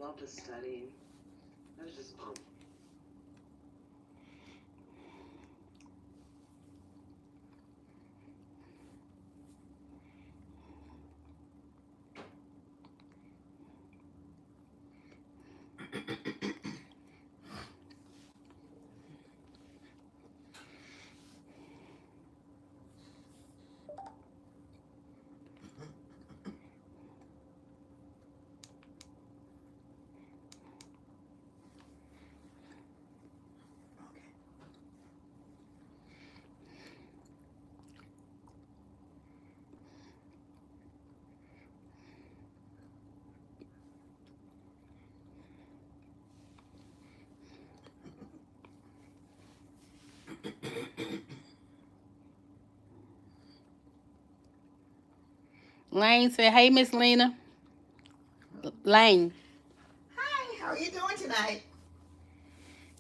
love the studying. It was just fun. Lane said, "Hey, Miss Lena." Lane. Hi, how are you doing tonight?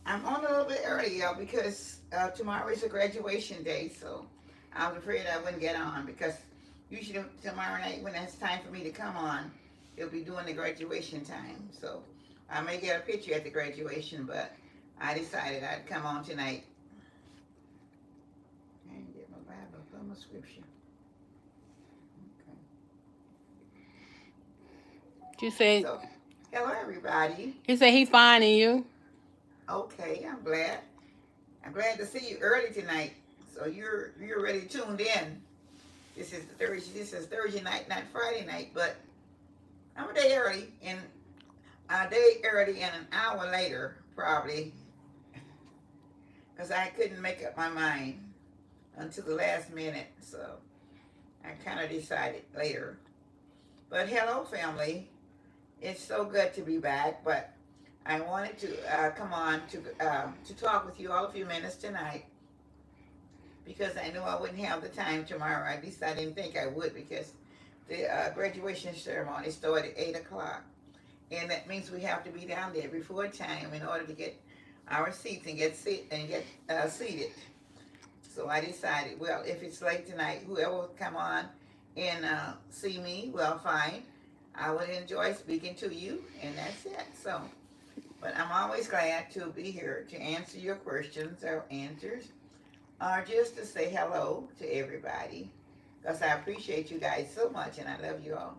I'm on a little bit early, y'all, because tomorrow is a graduation day, so I was afraid I wouldn't get on because usually tomorrow night when it's time for me to come on, it'll be doing the graduation time. So I may get a picture at the graduation, but I decided I'd come on tonight and get my Bible from my scripture. Okay. She said, So, hello everybody. he said he finding you. Okay, I'm glad. I'm glad to see you early tonight. So you're already tuned in. This is Thursday night, not Friday night, but I'm a day early and an hour later probably, because I couldn't make up my mind until the last minute. So I kind of decided later. But hello, family. It's so good to be back. But I wanted to come on to talk with you all a few minutes tonight because I knew I wouldn't have the time tomorrow. At least I didn't think I would because the graduation ceremony started at 8 o'clock, and that means we have to be down there before time in order to get our seats and get seated. So I decided, well, if it's late tonight, whoever will come on and see me, well, fine. I would enjoy speaking to you, and that's it. So, but I'm always glad to be here to answer your questions or answers, or just to say hello to everybody, because I appreciate you guys so much, and I love you all.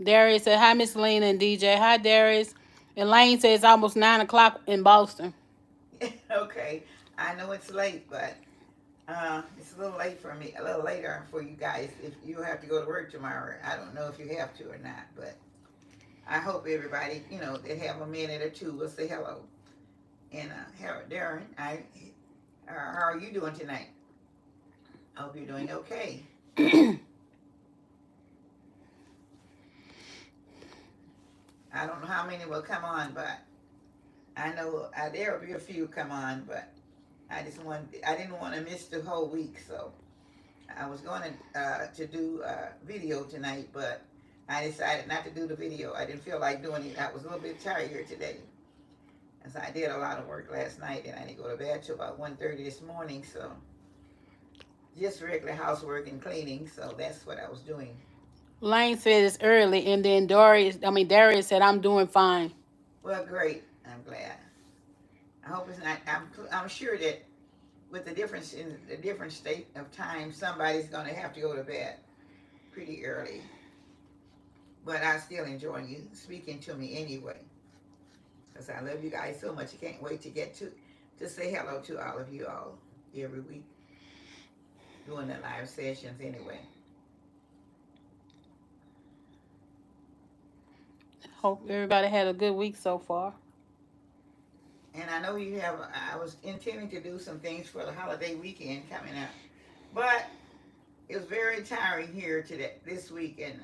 Darius said, "Hi, Miss Lena and DJ." Hi, Darius. And Lane said it's almost 9 o'clock in Boston. Okay, I know it's late, but it's a little late for me, a little later for you guys if you have to go to work tomorrow. I don't know if you have to or not, but I hope everybody, they have a minute or two, will say hello. And Darren, how are you doing tonight? I hope you're doing okay. I don't know how many will come on, but I know there will be a few come on, but I didn't want to miss the whole week, so I was going to do video tonight, but I decided not to do the video. I didn't feel like doing it. I was a little bit tired here today, as I did a lot of work last night, and I didn't go to bed till about 1:30 this morning. So just regular housework and cleaning. So that's what I was doing. Lane said it's early, and then Darius said I'm doing fine. Well, great. I'm glad. I hope it's not. I'm sure that with the difference in the different state of time, somebody's going to have to go to bed pretty early. But I still enjoy you speaking to me anyway, because I love you guys so much. I can't wait to get to say hello to all of you all every week doing the live sessions anyway. Hope everybody had a good week so far. And I know you have. I was intending to do some things for the holiday weekend coming up, but it was very tiring here today this week, and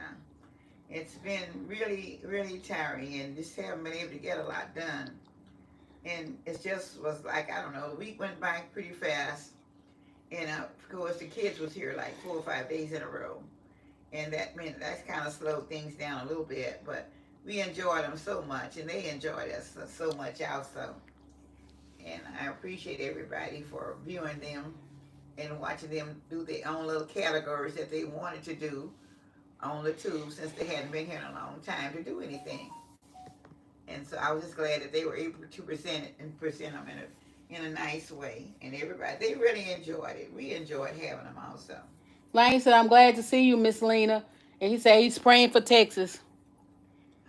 it's been really, really tiring, and just haven't been able to get a lot done. And it just was like I don't know. The week went by pretty fast, and of course the kids was here like 4 or 5 days in a row, and that meant that's kind of slowed things down a little bit. But we enjoyed them so much, and they enjoyed us so much also. And I appreciate everybody for viewing them and watching them do their own little categories that they wanted to do on the tube since they hadn't been here in a long time to do anything. And So I was just glad that they were able to present it and present them in a nice way. And everybody, they really enjoyed it. We enjoyed having them also. Lane said, I'm glad to see you, Miss Lena. And he said he's praying for Texas.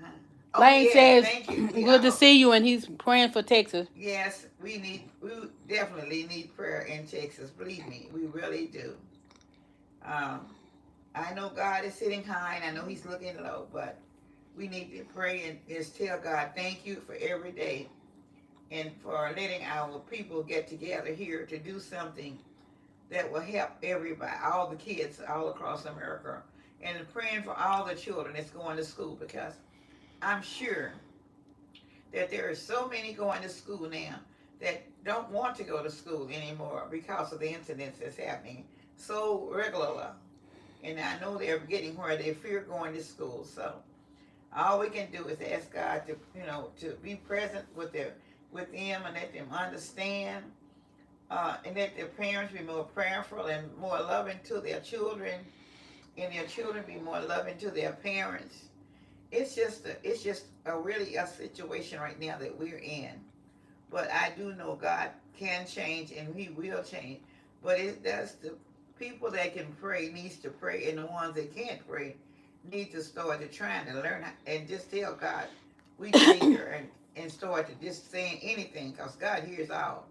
Huh. Oh, Lane yes, says, thank you. good to see you, and he's praying for Texas. Yes, we definitely need prayer in Texas. Believe me, we really do. Um, I know God is sitting high, and I know He's looking low, but we need to pray and just tell God, thank you for every day and for letting our people get together here to do something that will help everybody, all the kids all across America, and praying for all the children that's going to school, because I'm sure that there are so many going to school now that don't want to go to school anymore because of the incidents that's happening so regularly. And I know they're getting where they fear going to school. So all we can do is ask God to, to be present with them and let them understand, and let their parents be more prayerful and more loving to their children, and their children be more loving to their parents. It's just really a situation right now that we're in. But I do know God can change and He will change. But that's the people that can pray needs to pray, and the ones that can't pray need to start to trying to learn and just tell God we need her, and start to just saying anything, because God hears all.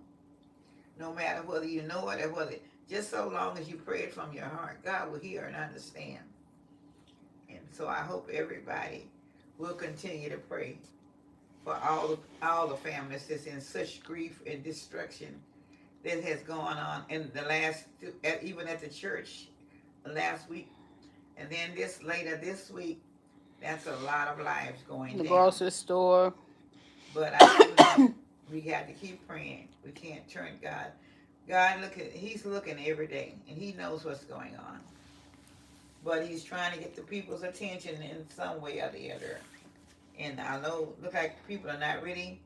No matter whether you know it or whether, just so long as you pray it from your heart, God will hear and understand. And so I hope everybody will continue to pray for all the families that's in such grief and destruction that has gone on in the last, even at the church last week, and then later this week. That's a lot of lives going The down. grocery store. But I do know we got to keep praying. We can't turn God. God He's looking every day, and He knows what's going on. But He's trying to get the people's attention in some way or the other. And I know, look like people are not really,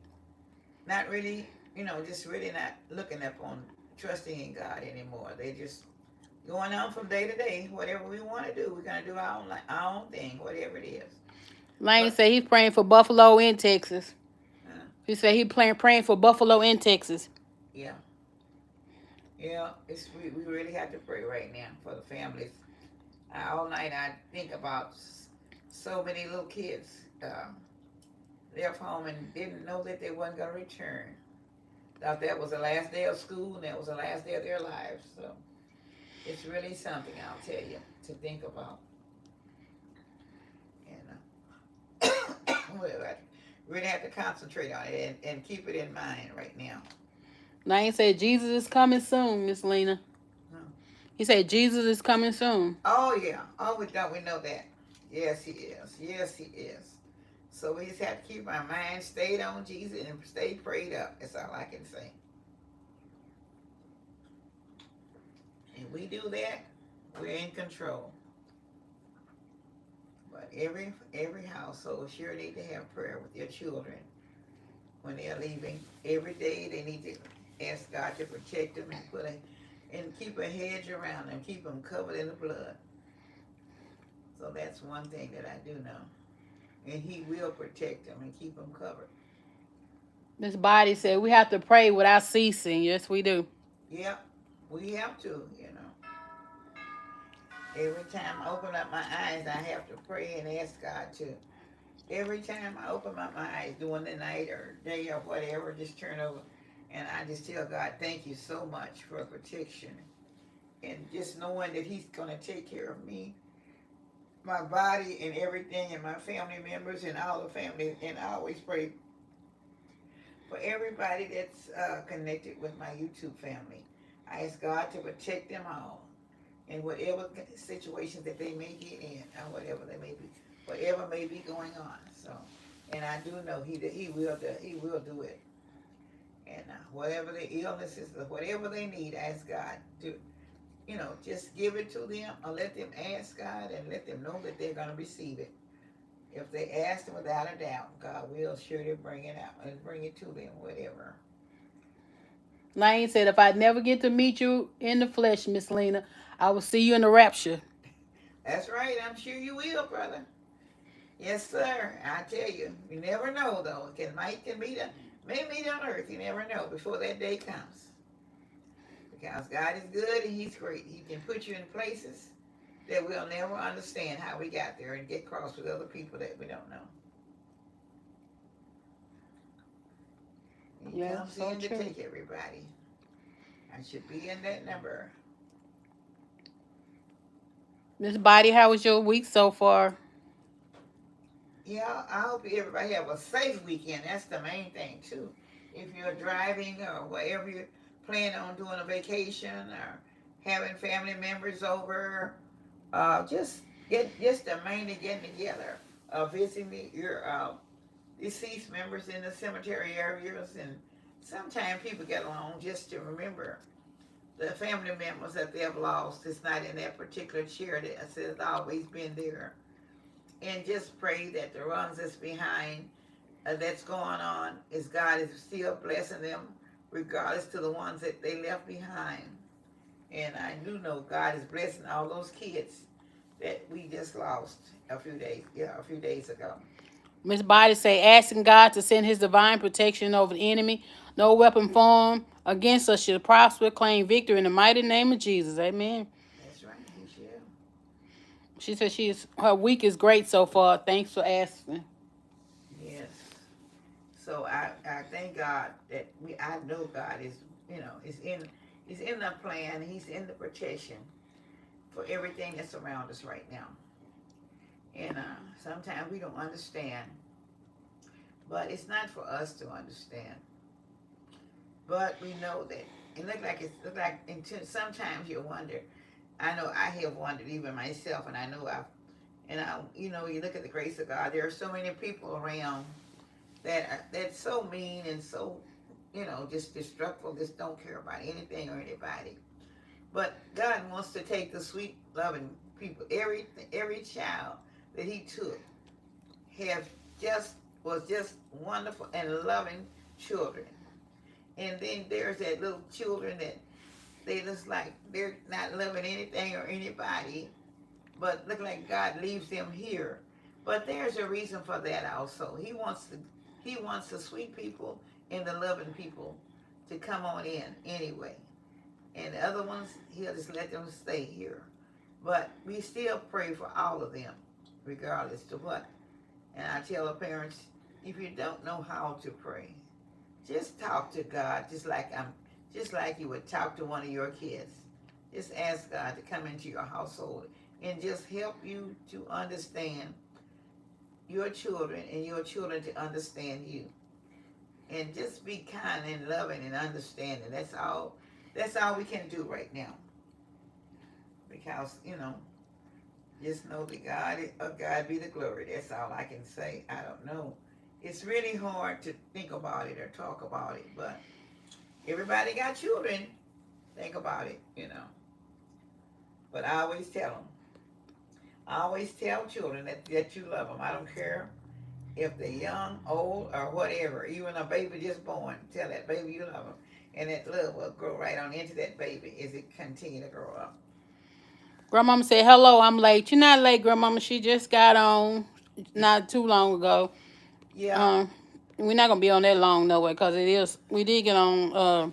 just really not looking up on trusting in God anymore. They just going on from day to day. Whatever we want to do, we're gonna do our own thing, whatever it is. Lane said he's praying for Buffalo in Texas. He said he's praying for Buffalo in Texas. Yeah. Yeah, we really have to pray right now for the families. All night I think about so many little kids left home and didn't know that they weren't going to return. Thought that was the last day of school, and that was the last day of their lives. So it's really something, I'll tell you, to think about. And I really have to concentrate on it and keep it in mind right now. Lane said Jesus is coming soon, Miss Lena. He said Jesus is coming soon. Oh, yeah. Oh, we know that. Yes, He is. Yes, He is. So we just have to keep our mind stayed on Jesus and stay prayed up. That's all I can say. And we do that, we're in control. But every household sure need to have prayer with your children when they're leaving. Every day they need to ask God to protect them and keep a hedge around them, keep them covered in the blood. So that's one thing that I do know. And He will protect them and keep them covered. Miss Body said we have to pray without ceasing. Yes, we do. Yep, we have to, Every time I open up my eyes, I have to pray and ask God to. Every time I open up my eyes during the night or day or whatever, just turn over and I just tell God, thank you so much for protection. And just knowing that He's going to take care of me, my body and everything, and my family members and all the family. And I always pray for everybody that's connected with my YouTube family. I ask God to protect them all in whatever situations that they may get in, or whatever may be going on. So, and I do know He will do it. And whatever the illness is, whatever they need, ask God to, just give it to them, or let them ask God and let them know that they're going to receive it. If they ask Him without a doubt, God will surely bring it out and bring it to them, whatever. Lane said, if I never get to meet you in the flesh, Miss Lena, I will see you in the rapture. That's right. I'm sure you will, brother. Yes, sir. I tell you, you never know though. It can be the may meet on earth. You never know before that day comes. Because God is good and He's great. He can put you in places that we'll never understand how we got there and get cross with other people that we don't know. He Yeah, comes so in to true. take everybody. I should be in that number. Miss Body, how was your week so far? Yeah, I hope everybody have a safe weekend. That's the main thing too. If you're driving or wherever you're planning on doing a vacation or having family members over, just the mainly getting together, visiting your deceased members in the cemetery areas, and sometimes people get along just to remember the family members that they have lost. It's not in that particular chair that has always been there, and just pray that the ones that's behind that's going on is God is still blessing them, regardless to the ones that they left behind. And I do know God is blessing all those kids that we just lost a few days ago. Miss Body say asking God to send His divine protection over the enemy. No weapon formed against us should prosper. Claim victory in the mighty name of Jesus. Amen. That's right, He shall. She said her week is great so far. Thanks for asking. Yes. So I thank God that I know God is He's in the plan. He's in the protection for everything that's around us right now. And sometimes we don't understand, but it's not for us to understand. But we know that until sometimes you wonder. I know I have wondered even myself, and I know you look at the grace of God. There are so many people around that's so mean and so just destructive, just don't care about anything or anybody. But God wants to take the sweet, loving people. Every child that He took have was just wonderful and loving children. And then there's that little children that they just like they're not loving anything or anybody, but look like God leaves them here. But there's a reason for that also. He wants the sweet people and the loving people to come on in anyway. And the other ones, He'll just let them stay here. But we still pray for all of them, regardless to what. And I tell the parents, if you don't know how to pray, just talk to God, just like you would talk to one of your kids. Just ask God to come into your household and just help you to understand your children and your children to understand you. And just be kind and loving and understanding. That's all we can do right now. Because, just know that God be the glory. That's all I can say. I don't know. It's really hard to think about it or talk about it, but everybody got children. Think about it. But I always tell them. I always tell children that you love them. I don't care if they're young, old, or whatever. Even a baby just born, tell that baby you love them. And that love will grow right on into that baby as it continue to grow up. Grandmama said, hello, I'm late. You're not late, Grandmama. She just got on not too long ago. Yeah. We're not going to be on that long, no way, because we did get on,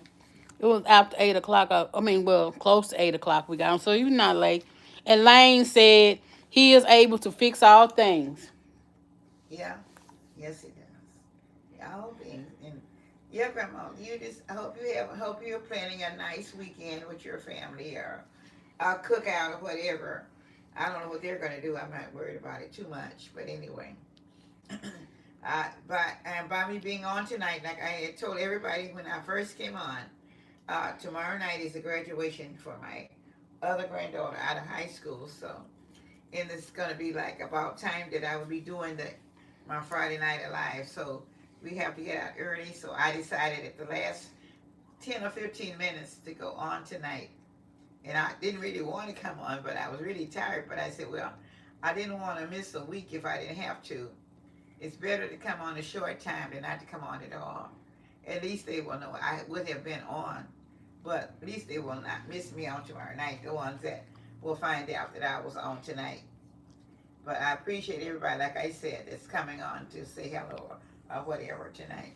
it was after 8 o'clock. Close to 8 o'clock we got on, so you're not late. And Lane said He is able to fix all things. Yeah. Yes, He does. Yeah, all things. And yeah, Grandma, I hope you're planning a nice weekend with your family or a cookout or whatever. I don't know what they're gonna do. I'm not worried about it too much. But anyway, by me being on tonight, like I had told everybody when I first came on, tomorrow night is the graduation for my other granddaughter out of high school. So, and it's gonna be like about time that I would be doing my Friday Night Alive. So we have to get out early. So I decided at the last 10 or 15 minutes to go on tonight. And I didn't really want to come on, but I was really tired. But I said, well, I didn't want to miss a week if I didn't have to. It's better to come on a short time than not to come on at all. At least they will know I would have been on. But at least they will not miss me on tomorrow night, the ones that will find out that I was on tonight. But I appreciate everybody, like I said, that's coming on to say hello or whatever tonight.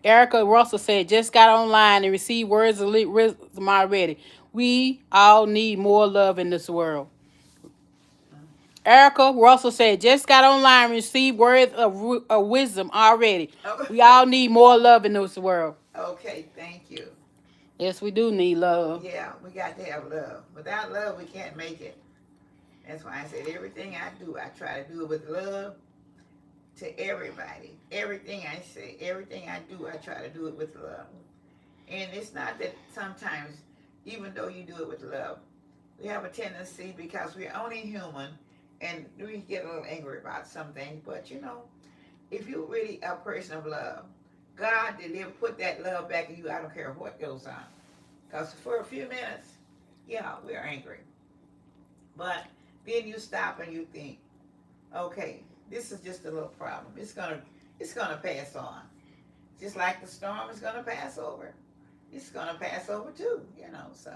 Erica Russell said, just got online and received words of wisdom already. We all need more love in this world. Erica Russell said, just got online and received words of wisdom already. Oh, We all need more love in this world. okay, thank you. Yes, we do need love. Yeah, we got to have love. Without love, we can't make it. That's why I said everything I do, I try to do it with love to everybody. Everything I say, everything I do, I try to do it with love. And it's not that sometimes, even though you do it with love, we have a tendency, because we're only human, and we get a little angry about something. But you know, if you're really a person of love, God did put that love back in you. I don't care what goes on. Because for a few minutes, yeah, we're angry. But then you stop and you think, okay, this is just a little problem. It's gonna pass on. Just like the storm is gonna pass over. It's gonna pass over too, you know. So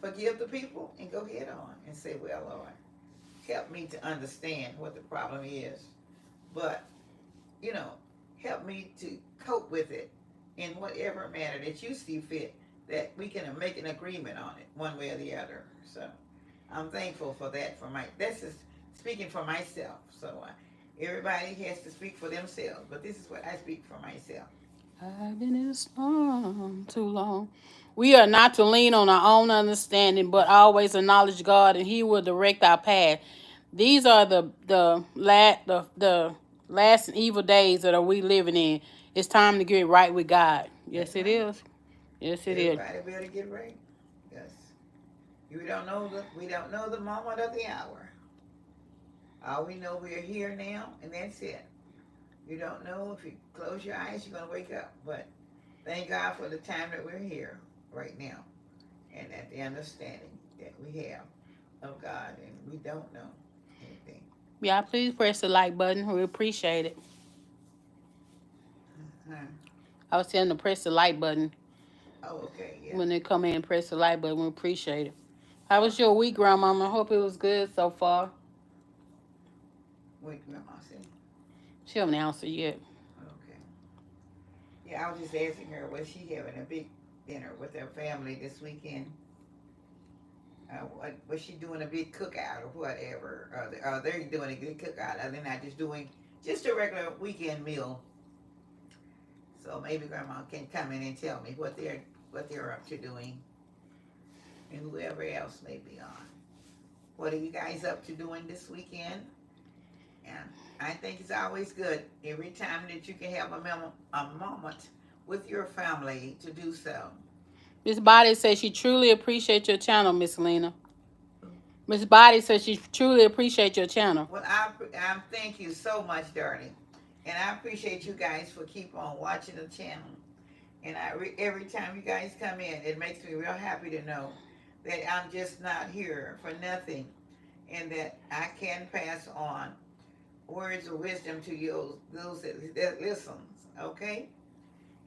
forgive the people and go head on and say, well, Lord, help me to understand what the problem is. But, you know, help me to cope with it in whatever manner that you see fit, that we can make an agreement on it one way or the other. So I'm thankful for that. This is speaking for myself. So everybody has to speak for themselves, but this is what I speak for myself. I've been in a storm too long. We are not to lean on our own understanding, but always acknowledge God, and He will direct our path. These are the last and evil days that are we living in. It's time to get right with God. Yes, That's it right. is. Yes, it is. Everybody better get right. Yes. We don't know the moment of the hour. All we know, we're here now, and that's it. You don't know, if you close your eyes, you're gonna wake up. But thank God for the time that we're here right now, and at the understanding that we have of God, and we don't know anything. Yeah, please press the like button. We appreciate it. Huh. I was telling them to press the like button Oh, okay, yeah. when they come in and press the like button. We appreciate it. How was your week, Grandmama? I hope it was good so far. Wait, Grandma said. She haven't answered yet. Okay. Yeah, I was just asking her, was she having a big dinner with her family this weekend? What was she doing, a big cookout or whatever? Or they're doing a good cookout, or they're not just doing just a regular weekend meal. So maybe Grandma can come in and tell me what they're up to doing, and whoever else may be on. What are you guys up to doing this weekend? And I think it's always good every time that you can have a moment with your family to do so. Miss Body says she truly appreciates your channel, Miss Lena. Miss Body says she truly appreciates your channel. Well, I thank you so much, darling, and I appreciate you guys for keep on watching the channel. And every time you guys come in, it makes me real happy to know that I'm just not here for nothing, and that I can pass on words of wisdom to you, those that listens. Okay,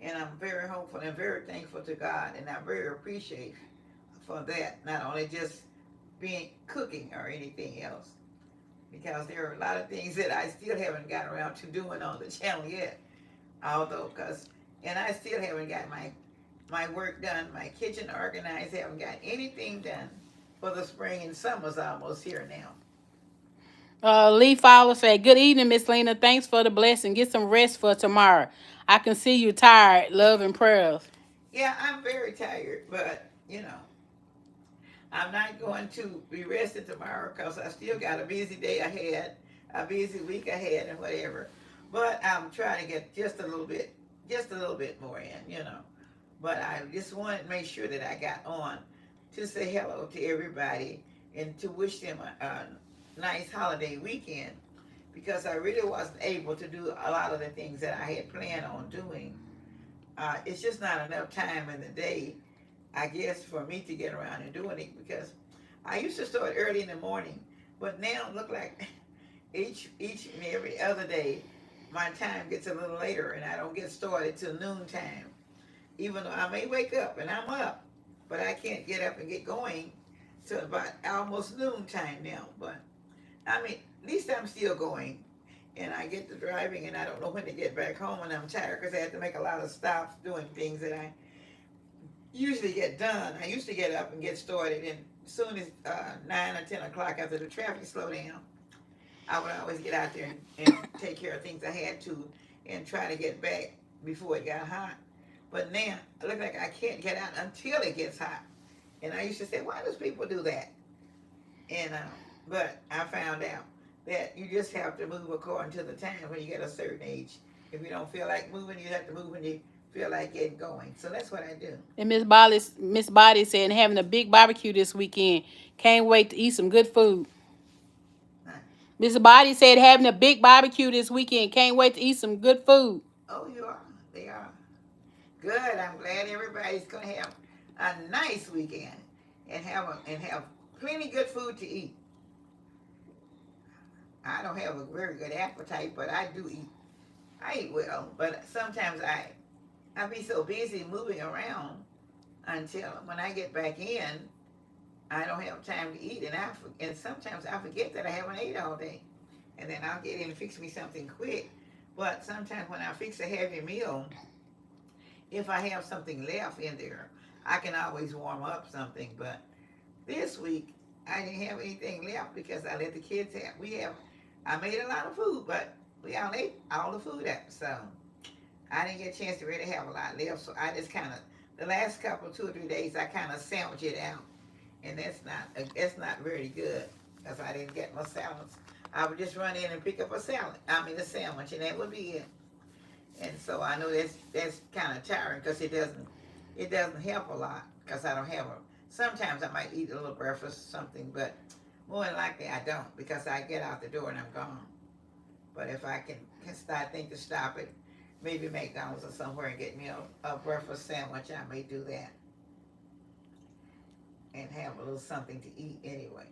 and I'm very hopeful and very thankful to God, and I'm very appreciative for that. Not only just being cooking or anything else, because there are a lot of things that I still haven't gotten around to doing on the channel yet. Although, and I still haven't got my work done, my kitchen organized, haven't got anything done for the spring, and summer's almost here now. Lee Fowler said, good evening, Miss Lena. Thanks for the blessing. Get some rest for tomorrow. I can see you tired. Love and prayers. Yeah, I'm very tired, but you know, I'm not going to be rested tomorrow because I still got a busy day ahead, a busy week ahead, and whatever. But I'm trying to get just a little bit more in, you know. But I just wanted to make sure that I got on to say hello to everybody and to wish them a nice holiday weekend, because I really wasn't able to do a lot of the things that I had planned on doing. It's just not enough time in the day, I guess, for me to get around and doing it, because I used to start early in the morning, but now it look like each and every other day my time gets a little later, and I don't get started till noontime. Even though I may wake up and I'm up, but I can't get up and get going to about almost noontime now. But I mean, at least I'm still going. And I get to driving, and I don't know when to get back home, and I'm tired because I have to make a lot of stops doing things that I usually get done. I used to get up and get started, and as soon as 9 or 10 o'clock after the traffic slowed down, I would always get out there and take care of things I had to and try to get back before it got hot. But now, it looks like I can't get out until it gets hot. And I used to say, why does people do that? And but I found out that you just have to move according to the time when you get a certain age. If you don't feel like moving, you have to move when you feel like getting going. So that's what I do. And Miss Body said having a big barbecue this weekend. Can't wait to eat some good food. Huh. Miss Body said having a big barbecue this weekend. Can't wait to eat some good food. Oh, you are. They are. Good. I'm glad everybody's gonna have a nice weekend and have plenty good food to eat. I don't have a very good appetite, but I do eat. I eat well, but sometimes I be so busy moving around until when I get back in, I don't have time to eat, and sometimes I forget that I haven't ate all day, and then I'll get in and fix me something quick. But sometimes when I fix a heavy meal, if I have something left in there, I can always warm up something. But this week I didn't have anything left because I let the kids have. I made a lot of food, but we all ate all the food up, so I didn't get a chance to really have a lot left. So I just kind of the last couple 2 or 3 days I kind of sandwich it out, and that's not very good because I didn't get my salads. I would just run in and pick up a sandwich, and that would be it. And so I know that's kind of tiring because it doesn't help a lot because I don't have a. Sometimes I might eat a little breakfast or something, but more than likely I don't because I get out the door and I'm gone. But if I can think to stop it, maybe McDonald's or somewhere and get me a breakfast sandwich, I may do that and have a little something to eat anyway.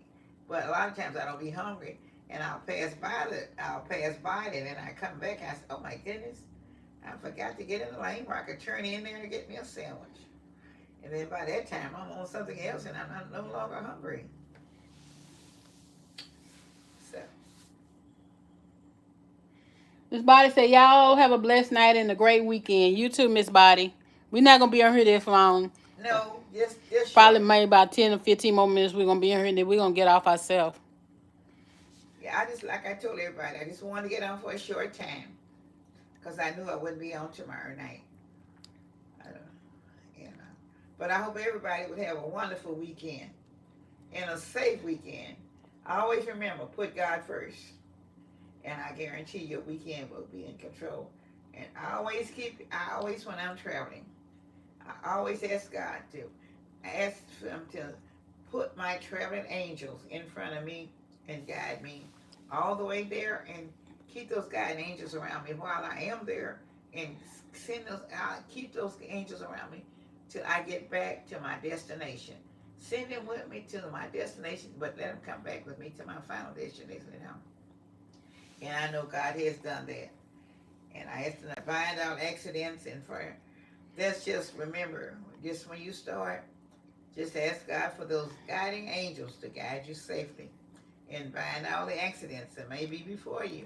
But a lot of times I don't be hungry and I'll pass by it and then I come back and I say, oh my goodness, I forgot to get in the lane where I could turn in there and get me a sandwich. And then by that time I'm on something else and I'm no longer hungry. So Miss Body said y'all have a blessed night and a great weekend. You too, Miss Body. We're not gonna be on here this long. no, just Probably short. maybe about 10 or 15 more minutes. We're gonna be in here and then we're gonna get off ourselves. Yeah, like I told everybody, I just wanted to get on for a short time because I knew I wouldn't be on tomorrow night. You know. But I hope everybody would have a wonderful weekend and a safe weekend. I always remember, put God first. And I guarantee your weekend will be in control. And I always, when I'm traveling, I always ask God to ask Him to put my traveling angels in front of me and guide me all the way there and keep those guiding angels around me while I am there and keep those angels around me till I get back to my destination. Send them with me to my destination, but let them come back with me to my final destination. And I know God has done that. And I ask them to bind out accidents and for that's just remember, just when you start, just ask God for those guiding angels to guide you safely and bind all the accidents that may be before you.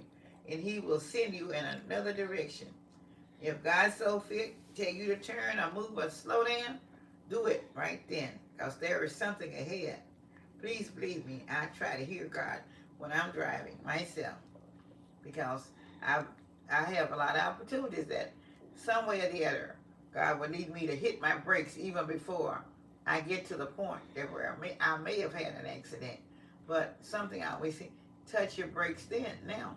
And He will send you in another direction. If God so fit, tell you to turn or move or slow down, do it right then, because there is something ahead. Please believe me, I try to hear God when I'm driving myself, because I have a lot of opportunities that some way or the other, God would need me to hit my brakes even before I get to the point that where I may have had an accident. But something I always say, touch your brakes then, now.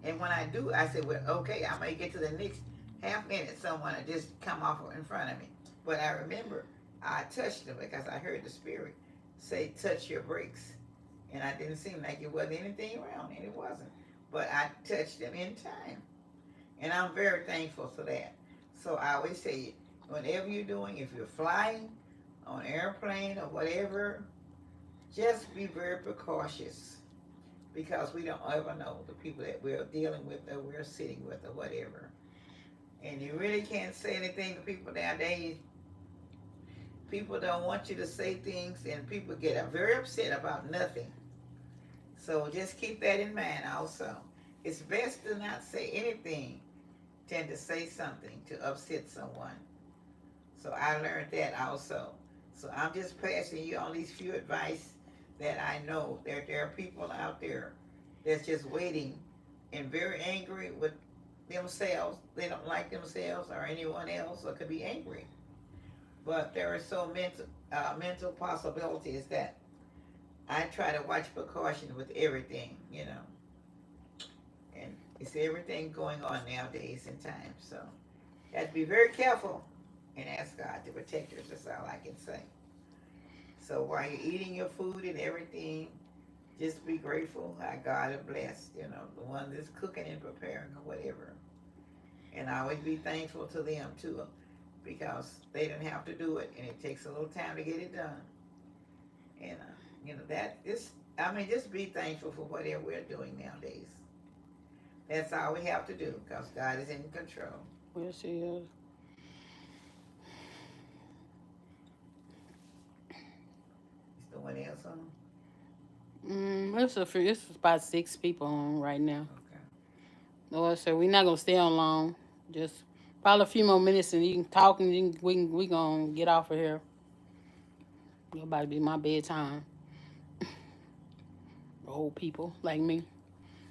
And when I do, I say, well, okay, I may get to the next half minute, someone will just come off in front of me. But I remember I touched them because I heard the Spirit say, touch your brakes. And I didn't seem like it wasn't anything around, and it wasn't. But I touched them in time. And I'm very thankful for that. So I always say, whatever you're doing, if you're flying on an airplane or whatever, just be very precautious, because we don't ever know the people that we're dealing with or we're sitting with or whatever. And you really can't say anything to people nowadays. People don't want you to say things, and people get very upset about nothing. So just keep that in mind also. It's best to not say anything, tend to say something to upset someone. So I learned that also. So I'm just passing you on these few advice that I know that there are people out there that's just waiting and very angry with themselves. They don't like themselves or anyone else, or could be angry. But there are so mental possibilities that I try to watch precaution with everything, you know. And it's everything going on nowadays in time. So you have to be very careful and ask God to protect us. That's all I can say. So while you're eating your food and everything, just be grateful how God is blessed, you know, the one that's cooking and preparing or whatever. And always be thankful to them too, because they didn't have to do it, and it takes a little time to get it done. And you know that just be thankful for whatever we're doing nowadays. That's all we have to do, because God is in control. Yes, He is. Is no one else on? It's about 6 people on right now. Okay. Lord, so we're not gonna stay on long. Just probably a few more minutes, and you can talk, and we gonna get off of here. It's about to be my bedtime. Old people like me.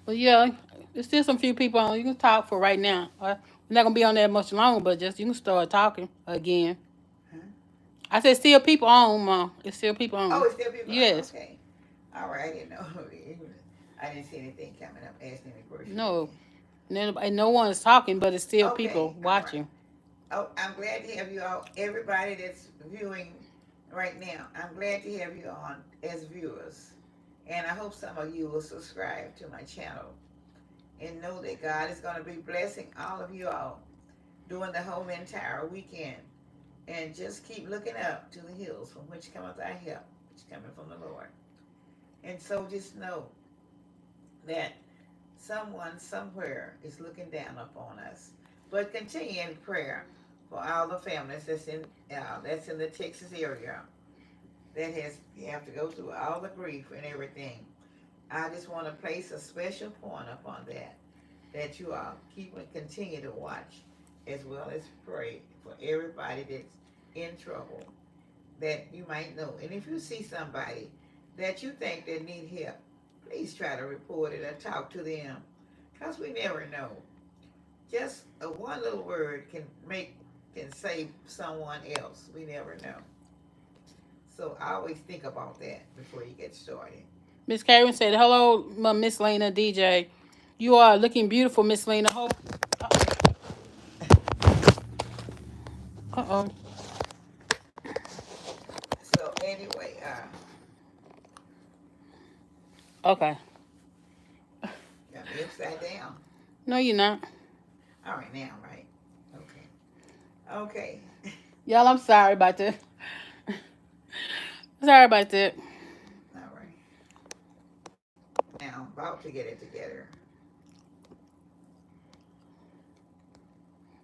But yeah, there's still some few people on. You can talk for right now. We're not gonna be on there much longer, but just you can start talking again. Huh? I said still people on, Mom. It's still people on. Oh, it's still people. Yes. Okay. All right. I didn't know. I didn't see anything coming up asking any questions. No. No one is talking, but it's still Okay, people all right. watching. Oh, I'm glad to have you all. Everybody that's viewing right now, I'm glad to have you on as viewers. And I hope some of you will subscribe to my channel and know that God is going to be blessing all of you all during the whole entire weekend. And just keep looking up to the hills from which cometh our help, which cometh from the Lord. And so just know that someone somewhere is looking down upon us. But continue in prayer for all the families that's in the Texas area that you have to go through all the grief and everything. I just want to place a special point upon that you all keep and continue to watch, as well as pray for everybody that's in trouble that you might know. And if you see somebody that you think that need help, please try to report it or talk to them, because we never know. Just one little word can save someone else. We never know. So I always think about that before you get started. Miss Karen said, "Hello, Miss Lena DJ. You are looking beautiful, Miss Lena. Hope." Uh-oh. So anyway, Okay. got me upside down. No, you're not. All right, now, right? Okay. Okay. Y'all, I'm sorry about that. Sorry about that. All right. Now I'm about to get it together.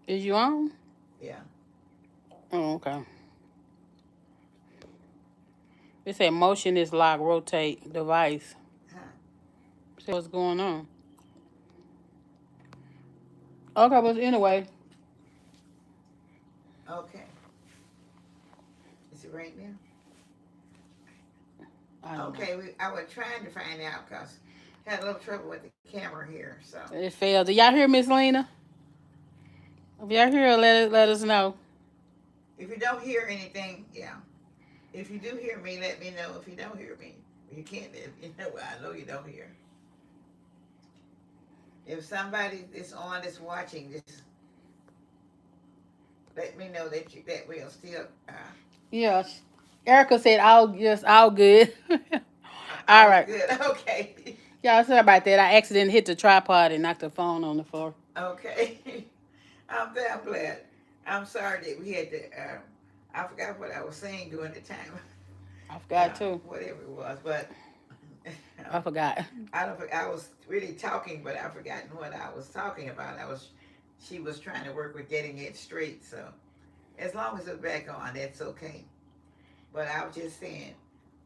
Is you on? Yeah. Oh, okay. It said motion is lock, rotate device. Huh. See what's going on. Okay, but anyway. Okay. Is it right now? I don't know. Okay, I was trying to find out because I had a little trouble with the camera here. So It failed. Did y'all hear Miss Lena? If y'all hear her, let us know. if you don't hear anything, yeah. If you do hear me, let me know. If you don't hear me, you can't. You know, I know you don't hear. If somebody is on that's watching, just let me know that we'll still. Yeah. Erica said, all good. All right. Good. Okay. Y'all, sorry about that. I accidentally hit the tripod and knocked the phone on the floor. Okay. I'm glad. I'm sorry that we had to. I forgot what I was saying during the time. I forgot too. Whatever it was, but I forgot. I was really talking, but I forgotten what I was talking about. She was trying to work with getting it straight. So as long as it's back on, that's okay. But I was just saying,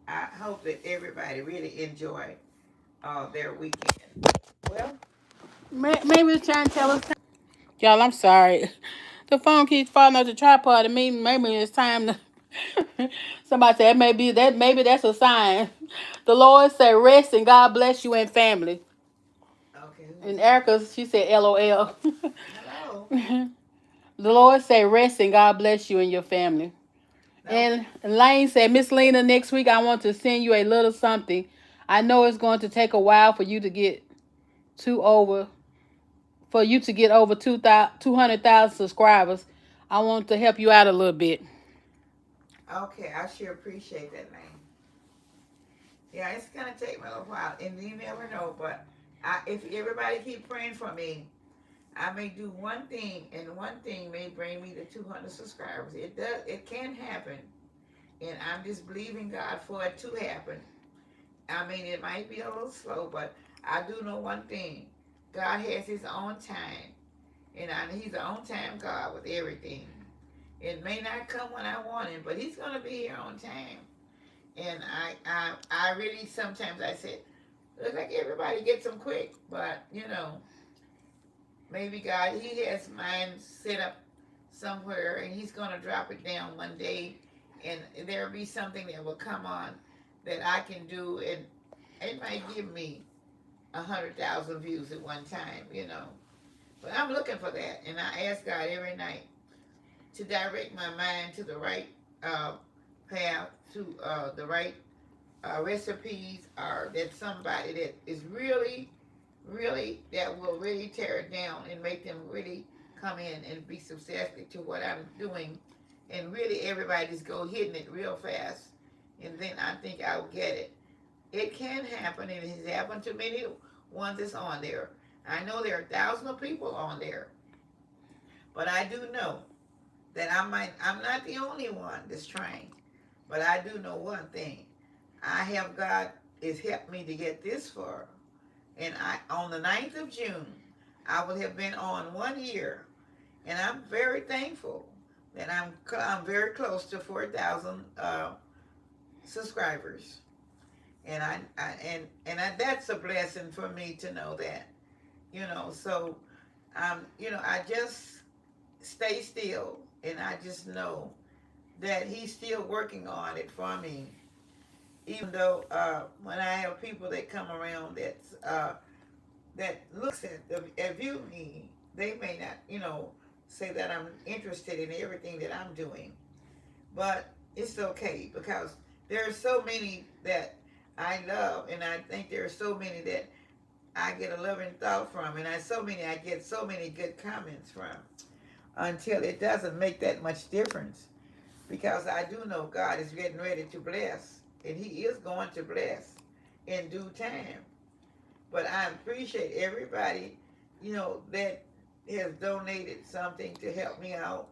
I hope that everybody really enjoy their weekend. Well, Maybe it's trying to tell us. Y'all, I'm sorry. The phone keeps falling off the tripod. And maybe it's time to. Somebody said maybe that's a sign. The Lord said, "Rest and God bless you and family." okay, who's And that? Erica, she said, "LOL." Hello. The Lord said, "Rest and God bless you and your family." No. And Lane said, "Miss Lena, next week I want to send you a little something. I know it's going to take a while for you to get to over for you to get over 200,000 subscribers. I want to help you out a little bit." Okay, I sure appreciate that, man. Yeah, it's gonna take me a little while, and you never know. But if everybody keep praying for me, I may do one thing, and one thing may bring me to 200 subscribers. It does. It can happen, and I'm just believing God for it to happen. I mean, it might be a little slow, but I do know one thing: God has His own time, and He's an on-time God with everything. It may not come when I want Him, but He's gonna be here on time. And I really sometimes I said, look like everybody gets them quick, but maybe God, He has mine set up somewhere, and He's gonna drop it down one day, and there'll be something that will come on that I can do, and it might give me 100,000 views at one time. But I'm looking for that, and I ask God every night to direct my mind to the right uh, path, to the right recipes, or that somebody that is really, that will really tear it down and make them really come in and be successful to what I'm doing, and really everybody just go hitting it real fast, and then I think I'll get it. It can happen, and it has happened to many ones that's on there. I know there are thousands of people on there, but I do know that I'm not the only one that's trying. But I do know one thing. I have God has helped me to get this far. And on the 9th of June, I would have been on 1 year. And I'm very thankful that I'm very close to 4,000 subscribers. And that's a blessing for me to know that. So I just stay still, and I just know that He's still working on it for me. Even though when I have people that come around that looks at view me, they may not say that I'm interested in everything that I'm doing, but it's okay because there are so many that I love, and I think there are so many that I get a loving thought from, and I get so many good comments from, until it doesn't make that much difference, because I do know God is getting ready to bless, and He is going to bless in due time. But I appreciate everybody, that has donated something to help me out,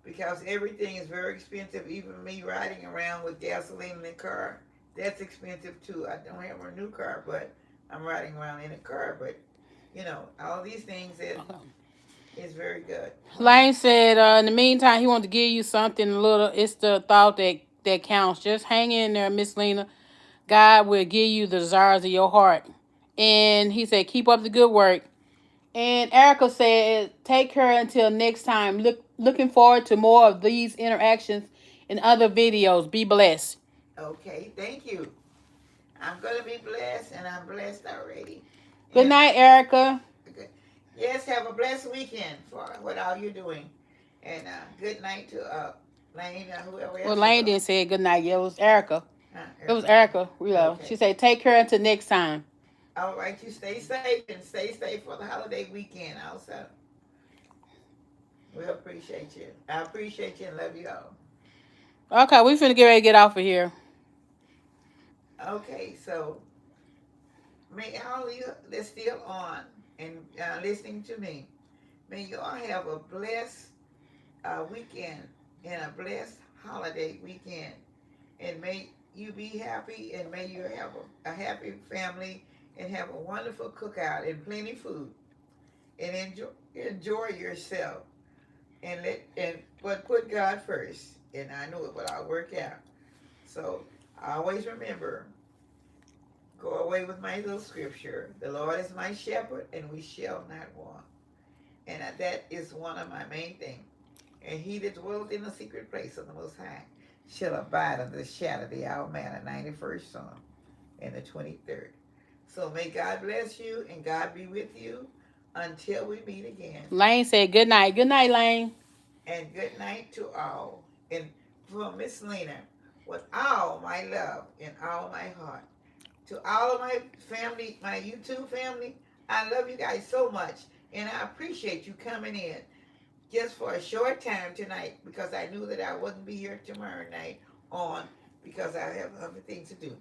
because everything is very expensive. Even me riding around with gasoline in the car, that's expensive too. I don't have a new car, but I'm riding around in a car. But all these things is very good. Lane said, in the meantime, he wanted to give you something a little. It's the thought that counts. Just hang in there, Miss Lena. God will give you the desires of your heart. And he said, keep up the good work. And Erica said, take care until next time. Looking forward to more of these interactions and other videos. Be blessed. Okay, thank you. I'm gonna be blessed, and I'm blessed already. Good And night, Erica. yes, have a blessed weekend for what all you're doing, and good night to Lane, whoever Well, else is Lane on. didn't say good night. Yeah, it was Erica. It was Erica. Erica. Yeah. She Okay. said, take care until next time. All right, you stay safe, and stay safe for the holiday weekend also. We appreciate you. I appreciate you and love you all. Okay, we finna get ready to get off of here. Okay, so may all of you that's still on and listening to me, may you all have a blessed weekend and a blessed holiday weekend. And may you be happy, and may you have a happy family, and have a wonderful cookout and plenty of food, and enjoy yourself, and but put God first, and I know it will all work out. So I always remember, go away with my little scripture. The Lord is my shepherd, and we shall not want. And that is one of my main things. And he that dwelleth in the secret place of the Most High shall abide under the shadow of the Almighty. 91st Psalm and the 23rd. So may God bless you and God be with you until we meet again. Lane said good night. Good night, Lane. And good night to all. And for Miss Lena, with all my love and all my heart, to all of my family, my YouTube family, I love you guys so much. And I appreciate you coming in just for a short time tonight, because I knew that I wouldn't be here tomorrow night on, because I have other things to do.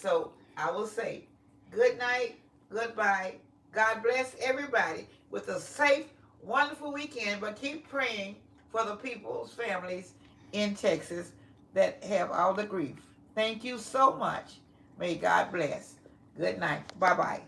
So I will say good night, goodbye. God bless everybody with a safe, wonderful weekend, but keep praying for the people's families in Texas that have all the grief. Thank you so much. May God bless. Good night. Bye-bye.